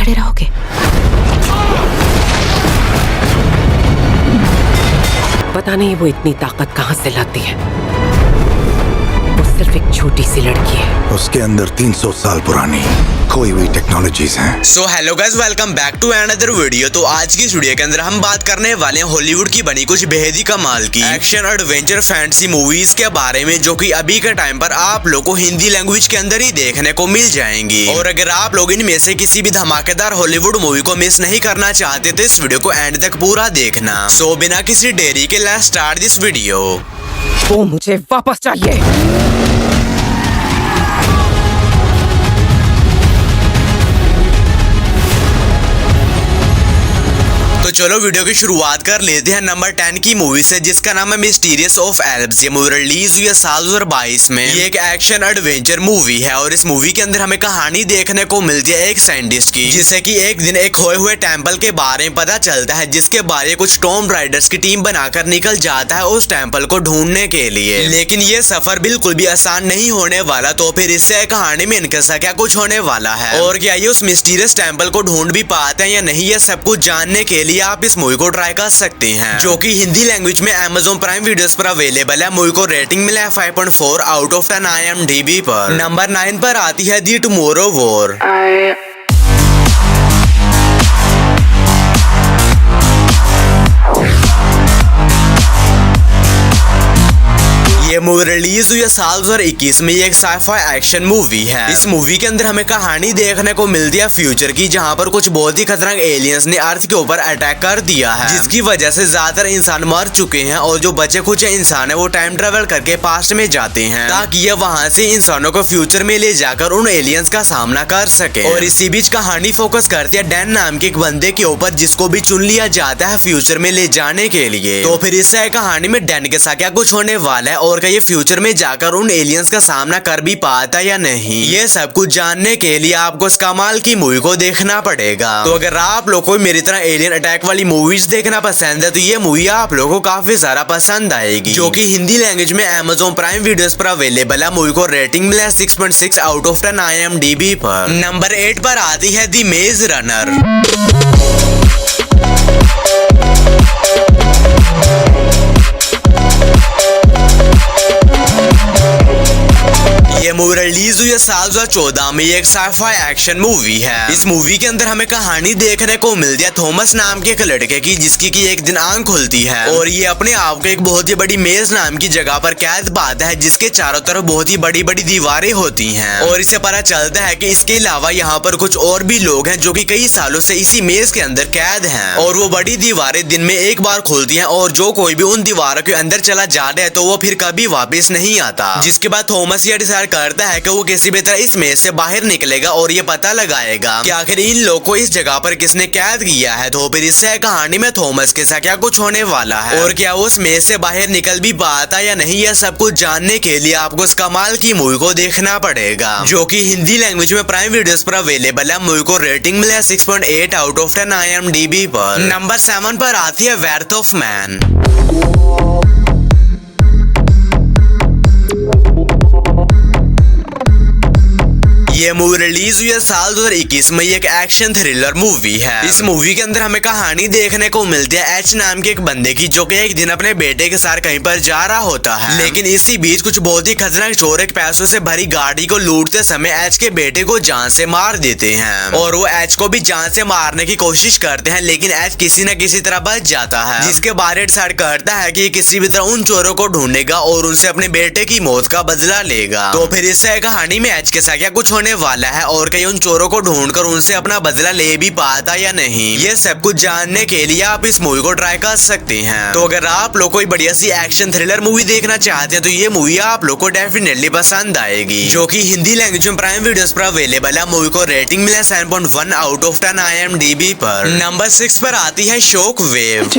खड़े रहोगे? पता नहीं वो इतनी ताकत कहाँ से लाती है। वो सिर्फ एक छोटी सी लड़की है। उसके अंदर 300 साल पुरानी खोई हुई टेक्नोलॉजीज हैं। So hello guys, welcome back to another video. तो आज की वीडियो के अंदर हम बात करने वाले हैं हॉलीवुड की बनी कुछ बेहद ही कमाल की एक्शन एडवेंचर फैंटेसी मूवीज के बारे में, जो कि अभी के टाइम पर आप लोग को हिंदी लैंग्वेज के अंदर ही देखने को मिल जाएंगी। और अगर आप लोग इनमें से किसी भी धमाकेदार हॉलीवुड मूवी को मिस नहीं करना चाहते तो इस वीडियो को एंड तक पूरा देखना। सो बिना किसी देरी के लेट्स स्टार्ट दिस वीडियो। वो मुझे वापस चाहिए। तो चलो वीडियो की शुरुआत कर लेते हैं नंबर 10 की मूवी से, जिसका नाम है मिस्टीरियस ऑफ एल्प्स। ये मूवी रिलीज हुई है साल 2022 में। ये एक एक्शन एडवेंचर मूवी है और इस मूवी के अंदर हमें कहानी देखने को मिलती है एक साइंटिस्ट की, जिसे कि एक दिन एक खोए हुए टेम्पल के बारे में पता चलता है, जिसके बारे कुछ टॉम राइडर्स की टीम बनाकर निकल जाता है उस टेम्पल को ढूंढने के लिए। लेकिन ये सफर बिल्कुल भी आसान नहीं होने वाला। तो फिर इससे कहानी में इनका क्या कुछ होने वाला है और क्या ये उस मिस्टीरियस टेम्पल को ढूंढ भी पाते हैं या नहीं, ये सब कुछ जानने के लिए आप इस मूवी को ट्राई कर सकते हैं, जो कि हिंदी लैंग्वेज में Amazon प्राइम वीडियोस पर अवेलेबल है। मूवी को रेटिंग मिला है 5.4 आउट ऑफ 10 IMDb पर। नंबर 9 पर आती है दी टुमारो वॉर। ये मूवी रिलीज हुई है साल 2021 में। ये एक साइफाई एक्शन मूवी है। इस मूवी के अंदर हमें कहानी देखने को मिलती है फ्यूचर की, जहाँ पर कुछ बहुत ही खतरनाक एलियंस ने अर्थ के ऊपर अटैक कर दिया है, जिसकी वजह से ज्यादातर इंसान मर चुके हैं और जो बचे कुछ इंसान है वो टाइम ट्रेवल करके पास्ट में जाते हैं, ताकि ये वहाँ से इंसानों को फ्यूचर में ले जाकर उन एलियंस का सामना कर सके। और इसी बीच कहानी फोकस करती है डैन नाम के एक बंदे के ऊपर, जिसको भी चुन लिया जाता है फ्यूचर में ले जाने के लिए। तो फिर इससे कहानी में डैन के साथ क्या कुछ होने वाला है और ये फ्यूचर में जाकर उन एलियंस का सामना कर भी पाता या नहीं, ये सब कुछ जानने के लिए आपको इस कमाल की मूवी को देखना पड़ेगा। तो अगर आप लोग को मेरी तरह एलियन अटैक वाली मूवीज देखना पसंद है तो ये मूवी आप लोगों को काफी ज्यादा पसंद आएगी, जो कि हिंदी लैंग्वेज में Amazon प्राइम वीडियोस पर अवेलेबल है। मूवी को रेटिंग मिला 6.6 आउट ऑफ 10 IMDb पर। नंबर 8 पर आती है द मेज रनर। ये मूवी रिलीज हुई है साल 2014 में। ये एक साइफाई एक्शन मूवी है। इस मूवी के अंदर हमें कहानी देखने को मिलती है थॉमस नाम के एक लड़के की, जिसकी की एक दिन आंख खुलती है और ये अपने आप को एक बहुत ही बड़ी मेज नाम की जगह पर कैद पाता है, जिसके चारों तरफ बहुत ही बड़ी बड़ी दीवारें होती हैं। और इसे पता चलता है कि इसके अलावा यहाँ पर कुछ और भी लोग हैं जो कि कई सालों से इसी मेज के अंदर कैद हैं। और वो बड़ी दीवारें दिन में एक बार खुलती हैं और जो कोई भी उन दीवारों के अंदर चला जा रहा है तो वो फिर कभी वापस नहीं आता। जिसके बाद थॉमस ये डिसाइड करता है कि वो किसी भी तरह इस मेज से बाहर निकलेगा और ये पता लगाएगा कि आखिर इन लोगों को इस जगह पर किसने कैद किया है। तो फिर इससे कहानी में थॉमस के साथ क्या कुछ होने वाला है और क्या वो उस मेज से बाहर निकल भी पाता या नहीं, यह सब कुछ जानने के लिए आपको इस कमाल की मूवी को देखना पड़ेगा, जो कि हिंदी लैंग्वेज में प्राइम वीडियोस पर अवेलेबल है। मूवी को रेटिंग मिला 6.8 आउट ऑफ 10 IMDb पर। नंबर 7 पर आती है वर्थ ऑफ मैन। ये मूवी रिलीज हुई है साल 2021 में। एक एक्शन थ्रिलर मूवी है। इस मूवी के अंदर हमें कहानी देखने को मिलती है एच नाम के एक बंदे की, जो कि एक दिन अपने बेटे के साथ कहीं पर जा रहा होता है। लेकिन इसी बीच कुछ बहुत ही खतरनाक चोर एक पैसों से भरी गाड़ी को लूटते समय एच के बेटे को जान से मार देते हैं और वो एच को भी जान से मारने की कोशिश करते हैं, लेकिन एच किसी न किसी तरह बच जाता है, जिसके बारे डिसाइड करता है कि किसी भी तरह उन चोरों को ढूंढेगा और उनसे अपने बेटे की मौत का बदला लेगा। तो फिर इससे कहानी में एच के साथ क्या कुछ होने वाला है और कहीं उन चोरों को ढूंढकर उनसे अपना बदला ले भी पाता या नहीं, ये सब कुछ जानने के लिए आप इस मूवी को ट्राई कर सकते हैं। तो अगर आप लोग कोई बढ़िया सी एक्शन थ्रिलर मूवी देखना चाहते हैं तो ये मूवी आप लोग को डेफिनेटली पसंद आएगी, जो कि हिंदी लैंग्वेज में प्राइम वीडियोस पर अवेलेबल है। मूवी को रेटिंग मिला 7.1 आउट ऑफ 10 IMDb पर। नंबर 6 पर आती है शॉक वेव।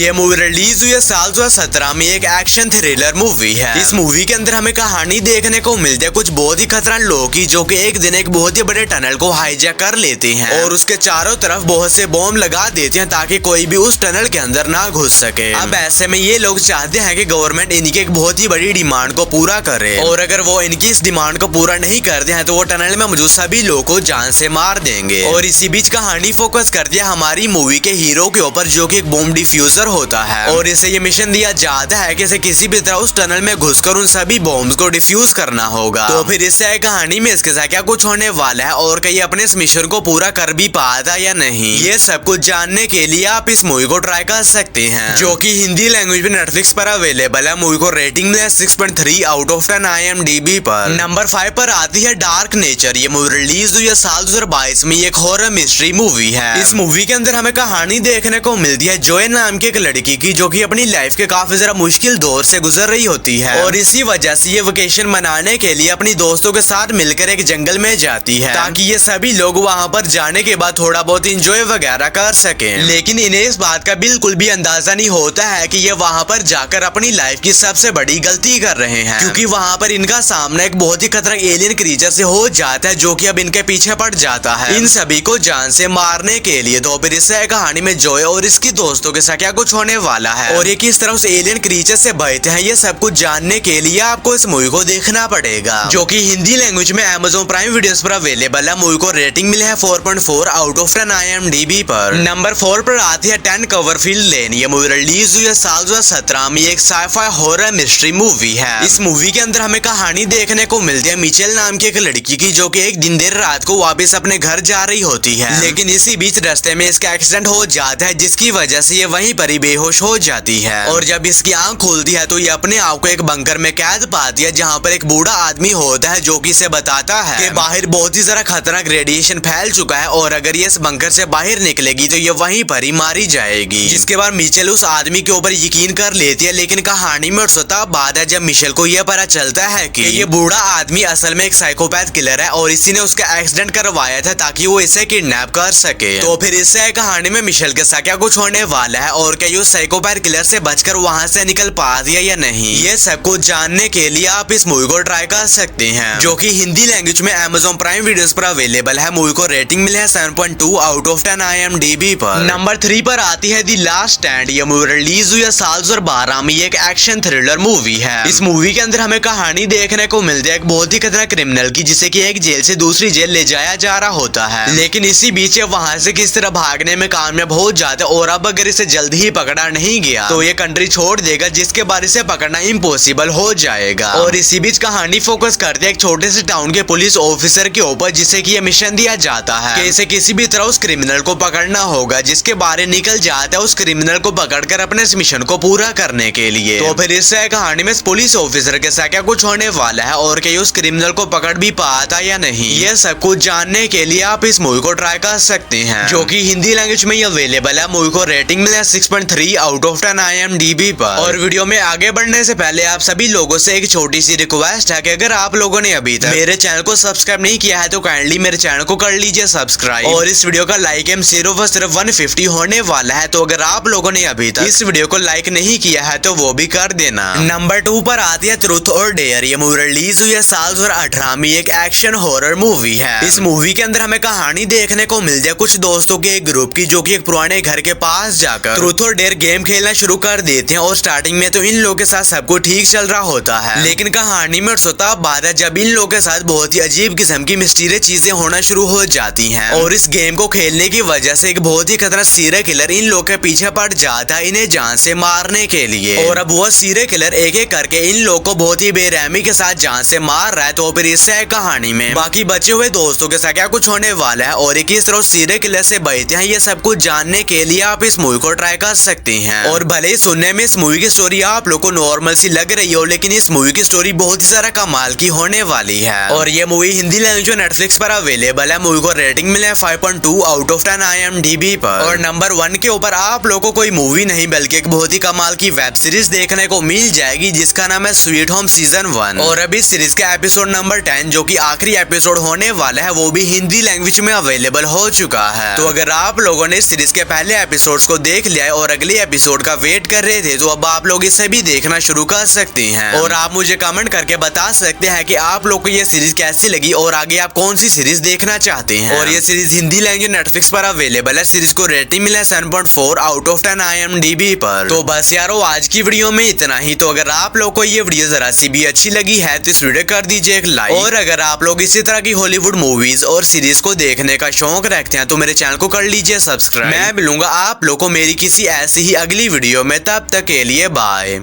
ये मूवी रिलीज हुई है साल 2017 में। एक एक्शन थ्रिलर मूवी है। इस मूवी के अंदर हमें कहानी देखने को मिलती है कुछ बहुत ही खतरनाक लोगों की, जो कि एक दिन एक बहुत ही बड़े टनल को हाईजैक कर लेते हैं और उसके चारों तरफ बहुत से बॉम्ब लगा देते हैं ताकि कोई भी उस टनल के अंदर ना घुस सके। अब ऐसे में ये लोग चाहते हैं कि गवर्नमेंट इनकी एक बहुत ही बड़ी डिमांड को पूरा करे, और अगर वो इनकी इस डिमांड को पूरा नहीं करते हैं तो वो टनल में मौजूद सभी लोगों को जान से मार देंगे। और इसी बीच कहानी फोकस करती है हमारी मूवी के हीरो के ऊपर, जो कि एक बॉम्ब डिफ्यूजर होता है, और इसे ये मिशन दिया जाता है कि इसे किसी भी तरह उस टनल में घुसकर उन सभी बॉम्ब्स को डिफ्यूज करना होगा। तो फिर इससे कहानी में इसके साथ क्या कुछ होने वाला है और कहीं अपने इस मिशन को पूरा कर भी पाता या नहीं, ये सब कुछ जानने के लिए आप इस मूवी को ट्राई कर सकते हैं, जो कि हिंदी लैंग्वेज में नेटफ्लिक्स पर अवेलेबल है। मूवी को रेटिंग में 6.3 आउट ऑफ 10 IMDb पर। नंबर 5 पर आती है डार्क नेचर। ये मूवी रिलीज हुई है साल 2022 में। एक हॉरर मिस्ट्री मूवी है। इस मूवी के अंदर हमें कहानी देखने को मिलती है जोए नाम की एक लड़की की, जो कि अपनी लाइफ के काफी जरा मुश्किल दौर से गुजर रही होती है, और इसी वजह से ये वेकेशन मनाने के लिए अपनी दोस्तों के साथ मिलकर एक जंगल में जाती है ताकि ये सभी लोग वहाँ पर जाने के बाद थोड़ा बहुत इंजॉय वगैरह कर सके। लेकिन इन्हें इस बात का बिल्कुल भी अंदाजा नहीं होता है कि ये वहाँ पर जाकर अपनी लाइफ की सबसे बड़ी गलती कर रहे हैं, क्योंकि वहाँ पर इनका सामना एक बहुत ही खतरनाक एलियन क्रीचर से हो जाता है, जो कि अब इनके पीछे पड़ जाता है इन सभी को जान से मारने के लिए। तो फिर इससे कहानी में जोए और इसकी दोस्तों के साथ क्या कुछ होने वाला है और ये किस तरह उस एलियन क्रीचर से बचते हैं, ये सब कुछ जानने के लिए आपको इस मूवी को देखना पड़ेगा, जो कि हिंदी लैंग्वेज में Amazon प्राइम वीडियोस पर अवेलेबल है। मूवी को रेटिंग मिले है 4.4 आउट ऑफ 10 IMDb पर। नंबर 4 पर आती है 10 कवरफील्ड लेन। ये मूवी रिलीज हुई है साल 2017 में। एक साइफाई हॉरर मिस्ट्री मूवी है। इस मूवी के अंदर हमें कहानी देखने को मिलती है मिचेल नाम की एक लड़की की, जो कि एक दिन देर रात को वापस अपने घर जा रही होती है, लेकिन इसी बीच रास्ते में इसका एक्सीडेंट हो जाता है, जिसकी वजह से ये वहीं पर ही बेहोश हो जाती है। और जब इसकी आंख खुलती है तो ये अपने आप को एक बंकर में कैद पाती है, जहाँ पर एक बूढ़ा आदमी होता है, जो कि इसे बताता है कि बाहर बहुत ही जरा खतरनाक रेडिएशन फैल चुका है और अगर ये इस बंकर से बाहर निकलेगी तो ये वहीं पर ही मारी जाएगी। जिसके बाद मिचेल उस आदमी के ऊपर यकीन कर लेती है, लेकिन कहानी में तब बात है जब मिशेल को यह पता चलता है कि ये बूढ़ा आदमी असल में एक साइकोपैथ किलर है और इसी ने उसका एक्सीडेंट करवाया था ताकि वो इसे किडनैप कर सके। तो फिर इससे कहानी में मिशेल के साथ क्या कुछ होने वाला है और क्या ये उस साइकोपैथ किलर से बचकर वहां से निकल पाती है या नहीं, ये सब कुछ जानने के लिए आप इस मूवी को ट्राई कर सकते हैं, जो कि हिंदी लैंग्वेज में Amazon प्राइम वीडियोस पर अवेलेबल है। मूवी को रेटिंग मिले है 7.2 आउट ऑफ 10 IMDb पर। नंबर 3 पर आती है द लास्ट स्टैंड। ये मूवी रिलीज हुई है साल 2012 में। एक एक्शन थ्रिलर मूवी है। इस मूवी के अंदर हमें कहानी देखने को मिलती है एक बहुत ही खतरनाक क्रिमिनल की, जिसे कि एक जेल से दूसरी जेल ले जाया जा रहा होता है, लेकिन इसी बीच वहां से किस तरह भागने में कामयाब हो जाता है और अब अगर इसे जल्द ही पकड़ा नहीं गया तो ये कंट्री छोड़ देगा, जिसके बाद इसे पकड़ना इम्पॉसिबल हो जाएगा। और इसी बीच कहानी फोकस करती है एक छोटे से टाउन के पुलिस ऑफिसर के ऊपर, जिसे कि ये मिशन दिया जाता है कि इसे किसी भी तरह उस क्रिमिनल को पकड़ना होगा, जिसके बारे निकल जाता है उस क्रिमिनल को पकड़कर अपने इस मिशन को पूरा करने के लिए। तो फिर इससे कहानी में पुलिस ऑफिसर के साथ क्या कुछ होने वाला है और क्या उस क्रिमिनल को पकड़ भी पाता या नहीं, ये सब कुछ जानने के लिए आप इस मूवी को ट्राई कर सकते हैं, जो कि हिंदी लैंग्वेज में अवेलेबल है। मूवी को रेटिंग मिला 6.3 आउट ऑफ 10 IMDb पर। और वीडियो में आगे बढ़ने से पहले आप सभी लोगों से एक छोटी सी रिक्वेस्ट है कि अगर आप लोगों ने अभी तक मेरे चैनल को सब्सक्राइब नहीं किया है तो काइंडली मेरे चैनल को कर लीजिए सब्सक्राइब, और इस वीडियो का लाइक एम सिर्फ 150 होने वाला है। तो अगर आप लोगों ने अभी तक इस वीडियो को लाइक नहीं किया है तो वो भी कर देना। नंबर 2 पर आती है ट्रूथ और डेयर। ये मूवी रिलीज हुई है साल 2018 में। एक एक्शन हॉरर मूवी है। इस मूवी के अंदर हमें कहानी देखने को मिल जाए कुछ दोस्तों के एक ग्रुप की, जो कि एक पुराने घर के पास जाकर ट्रूथ और डेयर गेम खेलना शुरू कर देते हैं। और स्टार्टिंग में तो इन लोगों के साथ सब कुछ ठीक चल रहा होता है, लेकिन कहानी में तब बात है जब इन लोगों के साथ बहुत ही अजीब किस्म की मिस्टीरियस चीजें होना शुरू हो जाती हैं। और इस गेम को खेलने की वजह से एक बहुत ही खतरनाक सीरियल किलर इन लोगों के पीछे पड़ जाता है इन्हें जान से मारने के लिए। और अब वो सीरियल किलर एक एक करके इन लोगों को बहुत ही बेरहमी के साथ जान से मार रहा है। तो फिर इससे कहानी में बाकी बचे हुए दोस्तों के साथ क्या कुछ होने वाला है और किस तरह सीरियल किलर से बचते हैं, ये सब कुछ जानने के लिए आप इस मूवी को ट्राई कर सकते हैं। और भले ही सुनने में इस मूवी की स्टोरी आप लोग को नॉर्मल सी लग रही हो, लेकिन इस मूवी की स्टोरी बहुत ही ज्यादा कमाल की होने वाली है। और ये मूवी हिंदी लैंग्वेज में नेटफ्लिक्स पर अवेलेबल है। मूवी को रेटिंग मिला है 5.2 आउट ऑफ 10 IMDb पर। और नंबर 1 के ऊपर आप लोगों को कोई मूवी नहीं बल्कि एक बहुत ही कमाल की वेब सीरीज देखने को मिल जाएगी, जिसका नाम है स्वीट होम सीजन 1। और अभी सीरीज का एपिसोड नंबर 10 जो कि आखिरी एपिसोड होने वाला है, वो भी हिंदी लैंग्वेज में अवेलेबल हो चुका है। तो अगर आप लोगों ने इस सीरीज के पहले एपिसोड्स को देख लिया है और और अगले एपिसोड का वेट कर रहे थे, तो अब आप लोग इसे भी देखना शुरू कर सकते हैं। और आप मुझे कमेंट करके बता सकते हैं कि आप लोग को ये सीरीज कैसी लगी और आगे आप कौन सी सीरीज देखना चाहते हैं। और ये सीरीज हिंदी लैंग्वेज नेटफ्लिक्स पर अवेलेबल है। सीरीज को रेटिंग मिला 7.4 आउट ऑफ 10 IMDb पर। तो बस यारो आज की वीडियो में इतना ही। तो अगर आप लोग को ये वीडियो जरा सी भी अच्छी लगी है तो इस वीडियो कर दीजिए एक लाइक। और अगर आप लोग इसी तरह की हॉलीवुड मूवीज और सीरीज को देखने का शौक रखते हैं तो मेरे चैनल को कर लीजिए सब्सक्राइब। मैं मिलूंगा आप लोग को मेरी किसी ऐसी ही अगली वीडियो में, तब तक के लिए बाय।